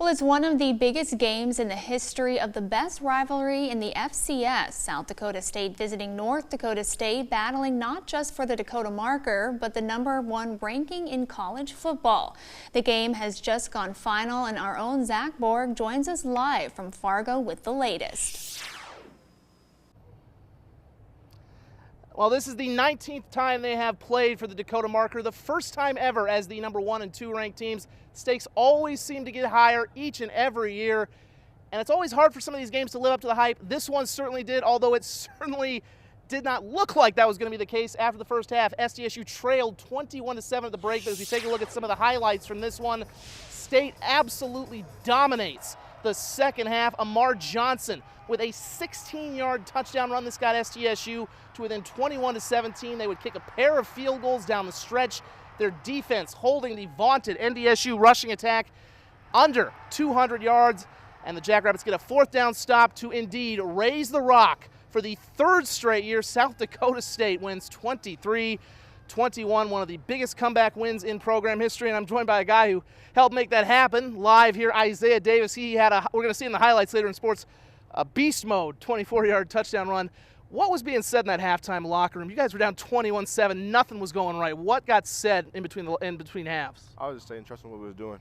Well, it's one of the biggest games in the history of the best rivalry in the FCS. South Dakota State visiting North Dakota State, battling not just for the Dakota marker, but the #1 ranking in college football. The game has just gone final, and our own Zach Borg joins us live from Fargo with the latest. Well, this is the 19th time they have played for the Dakota marker, the first time ever as the #1 and 2 ranked teams. Stakes always seem to get higher each and every year, and it's always hard for some of these games to live up to the hype. This one certainly did, although it certainly did not look like that was going to be the case after the first half. SDSU trailed 21-7 at the break, but as we take a look at some of the highlights from this one, State absolutely dominates the second half. Amar Johnson with a 16-yard touchdown run. This got SDSU to within 21-17. They would kick a pair of field goals down the stretch. Their defense holding the vaunted NDSU rushing attack under 200 yards. And the Jackrabbits get a 4th down stop to indeed raise the rock for the 3rd straight year. South Dakota State wins 23-21, one of the biggest comeback wins in program history. And I'm joined by a guy who helped make that happen live here, Isaiah Davis. We're going to see in the highlights later in sports, a beast mode 24-yard touchdown run. What was being said in that halftime locker room? You guys were down 21-7. Nothing was going right. What got said in between halves? I was just saying, trusting what we were doing.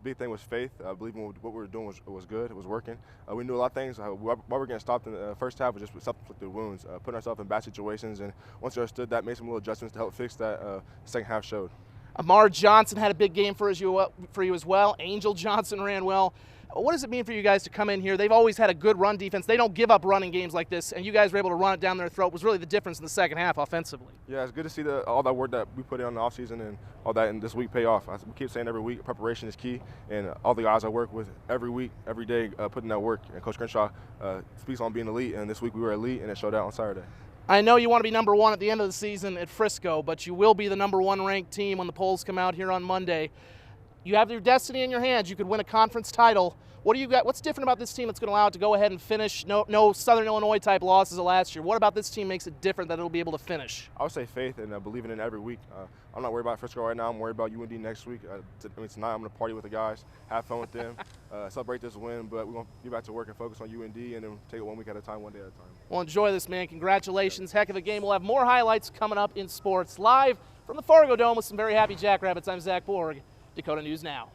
Big thing was faith. Believing what we were doing was good. It was working. We knew a lot of things. Why we were getting stopped in the first half was just self-inflicted wounds, putting ourselves in bad situations. And once we understood that, made some little adjustments to help fix that. Second half showed. Amar Johnson had a big game for you as well. Angel Johnson ran well. What does it mean for you guys to come in here? They've always had a good run defense. They don't give up running games like this, and you guys were able to run it down their throat. Was really the difference in the second half offensively. Yeah, it's good to see all that work that we put in on the offseason and all that in this week pay off. We keep saying every week, preparation is key, and all the guys I work with every week, every day, putting that work. And Coach Crenshaw speaks on being elite, and this week we were elite, and it showed out on Saturday. I know you want to be #1 at the end of the season at Frisco, but you will be the #1 ranked team when the polls come out here on Monday. You have your destiny in your hands. You could win a conference title. What do you got? What's different about this team that's going to allow it to go ahead and finish? No Southern Illinois type losses of last year. What about this team makes it different that it'll be able to finish? I would say faith and believing in every week. I'm not worried about Frisco right now. I'm worried about UND next week. Tonight I'm going to party with the guys, have fun with them, celebrate this win, but we're going to get back to work and focus on UND and then take it 1 week at a time, 1 day at a time. Well, enjoy this, man. Congratulations. Heck of a game. We'll have more highlights coming up in sports. Live from the Fargodome with some very happy Jackrabbits, I'm Zach Borg, Dakota News Now.